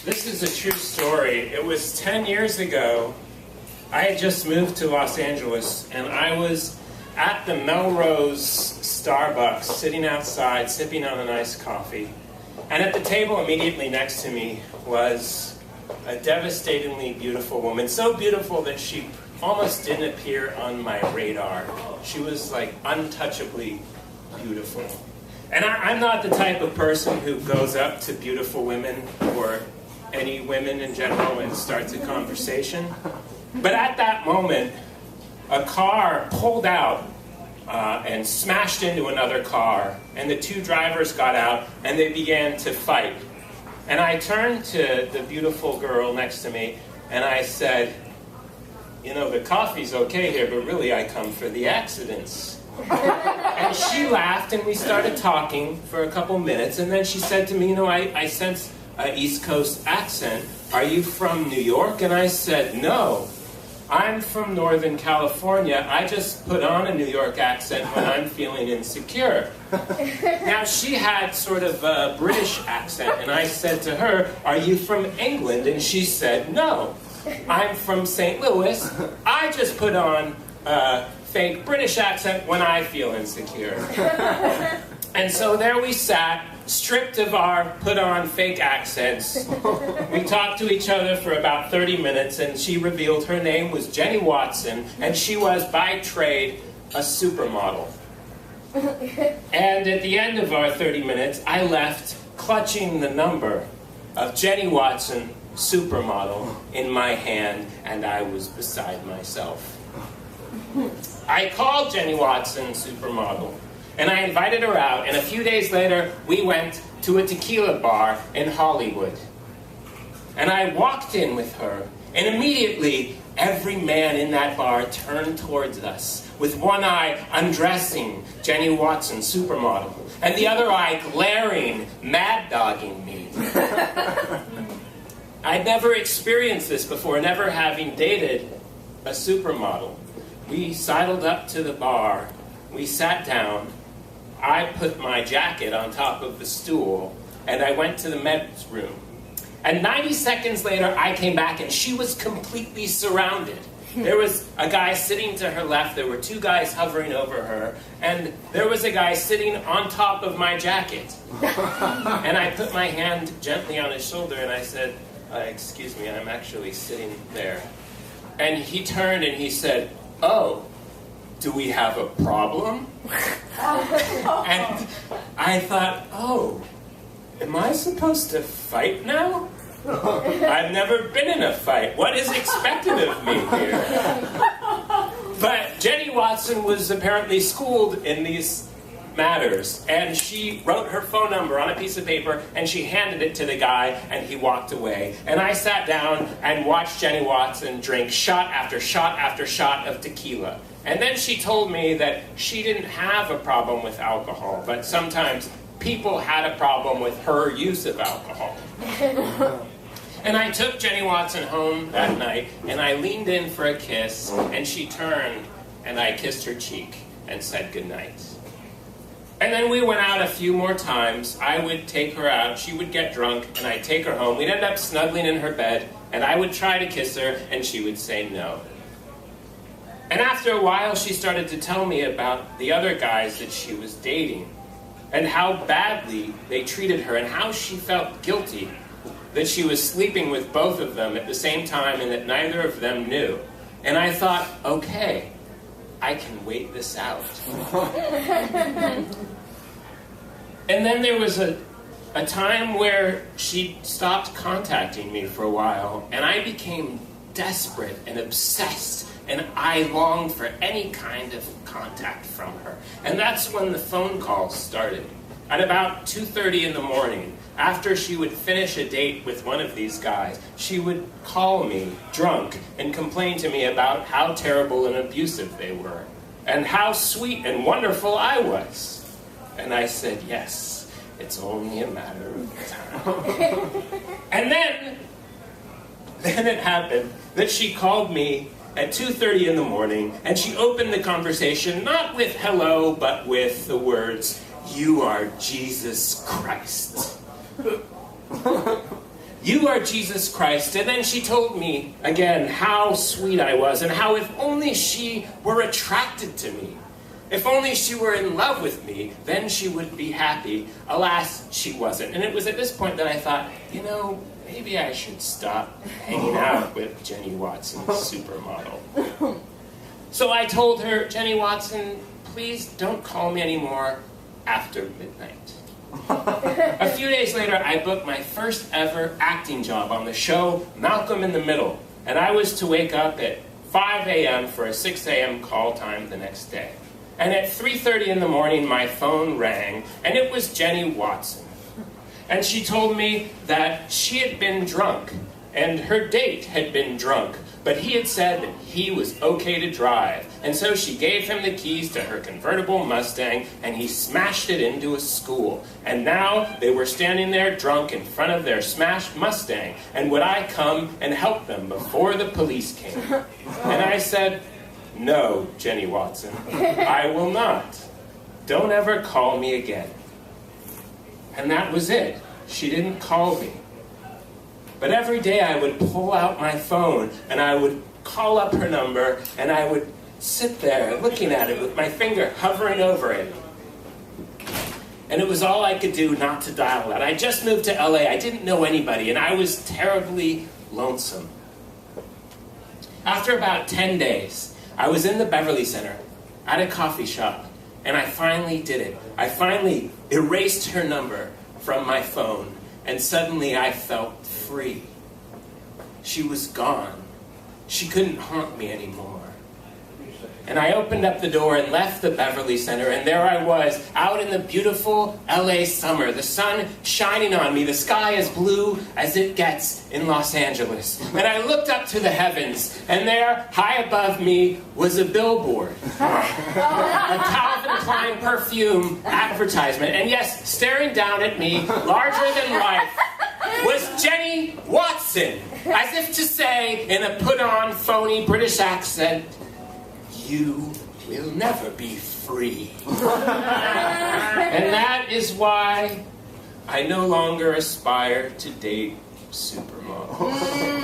This is a true story. It was 10 years ago. I had just moved to Los Angeles, and I was at the Melrose Starbucks, sitting outside, sipping on a nice coffee. And at the table immediately next to me was a devastatingly beautiful woman, so beautiful that she almost didn't appear on my radar. She was like untouchably beautiful. And I'm not the type of person who goes up to beautiful women or any women in general and starts a conversation. But at that moment, a car pulled out and smashed into another car, and the two drivers got out and they began to fight. And I turned to the beautiful girl next to me and I said, "You know, the coffee's okay here, but really I come for the accidents." And she laughed and we started talking for a couple minutes, and then she said to me, "You know, I sense an East Coast accent. Are you from New York?" And I said, "No, I'm from Northern California. I just put on a New York accent when I'm feeling insecure." Now, she had sort of a British accent, and I said to her, "Are you from England?" And she said, "No, I'm from St. Louis. I just put on a fake British accent when I feel insecure." And so there we sat, stripped of our put-on fake accents. We talked to each other for about 30 minutes, and she revealed her name was Jenny Watson, and she was, by trade, a supermodel. And at the end of our 30 minutes, I left clutching the number of Jenny Watson, supermodel, in my hand, and I was beside myself. I called Jenny Watson, supermodel, and I invited her out, and a few days later, we went to a tequila bar in Hollywood. And I walked in with her, and immediately, every man in that bar turned towards us, with one eye undressing Jenny Watson, supermodel, and the other eye glaring, mad-dogging me. I'd never experienced this before, never having dated a supermodel. We sidled up to the bar, we sat down, I put my jacket on top of the stool, and I went to the men's room. And 90 seconds later, I came back, and she was completely surrounded. There was a guy sitting to her left, there were two guys hovering over her, and there was a guy sitting on top of my jacket. And I put my hand gently on his shoulder, and I said, "Excuse me, I'm actually sitting there." And he turned and he said, "Oh, do we have a problem?" And I thought, oh, am I supposed to fight now? I've never been in a fight. What is expected of me here? But Jenny Watson was apparently schooled in these matters, and she wrote her phone number on a piece of paper, and she handed it to the guy, and he walked away. And I sat down and watched Jenny Watson drink shot after shot after shot of tequila. And then she told me that she didn't have a problem with alcohol, but sometimes people had a problem with her use of alcohol. And I took Jenny Watson home that night, and I leaned in for a kiss, and she turned, and I kissed her cheek and said goodnight. And then we went out a few more times. I would take her out, she would get drunk, and I'd take her home. We'd end up snuggling in her bed, and I would try to kiss her, and she would say no. And after a while, she started to tell me about the other guys that she was dating, and how badly they treated her, and how she felt guilty that she was sleeping with both of them at the same time, and that neither of them knew. And I thought, okay, I can wait this out. And then there was a time where she stopped contacting me for a while, and I became desperate and obsessed, and I longed for any kind of contact from her. And that's when the phone calls started. At about 2:30 in the morning, after she would finish a date with one of these guys, she would call me drunk and complain to me about how terrible and abusive they were, and how sweet and wonderful I was. And I said, yes, it's only a matter of time. And then it happened that she called me at 2:30 in the morning, and she opened the conversation not with hello, but with the words, "You are Jesus Christ." you are Jesus Christ. And then she told me again how sweet I was and how if only she were attracted to me, if only she were in love with me, then she would be happy. Alas, she wasn't. And it was at this point that I thought, you know, maybe I should stop hanging out with Jenny Watson's supermodel. So I told her, Jenny Watson, please don't call me anymore after midnight. A few days later, I booked my first ever acting job on the show Malcolm in the Middle. And I was to wake up at 5 a.m. for a 6 a.m. call time the next day. And at 3:30 in the morning, my phone rang, and it was Jenny Watson. And she told me that she had been drunk, and her date had been drunk, but he had said that he was okay to drive. And so she gave him the keys to her convertible Mustang, and he smashed it into a school. And now they were standing there drunk in front of their smashed Mustang, and would I come and help them before the police came? And I said, no, Jenny Watson, I will not. Don't ever call me again. And that was it. She didn't call me. But every day I would pull out my phone and I would call up her number and I would sit there looking at it with my finger hovering over it. And it was all I could do not to dial that. I just moved to LA. I didn't know anybody and I was terribly lonesome. After about 10 days, I was in the Beverly Center at a coffee shop, and I finally did it. I finally erased her number from my phone, and suddenly I felt free. She was gone. She couldn't haunt me anymore. And I opened up the door and left the Beverly Center, and there I was, out in the beautiful LA summer, the sun shining on me, the sky as blue as it gets in Los Angeles. And I looked up to the heavens, and there, high above me, was a billboard. A Calvin Klein perfume advertisement. And yes, staring down at me, larger than life, was Jenny Watson, as if to say, in a put-on, phony British accent, you will never be free. And that is why I no longer aspire to date supermodels.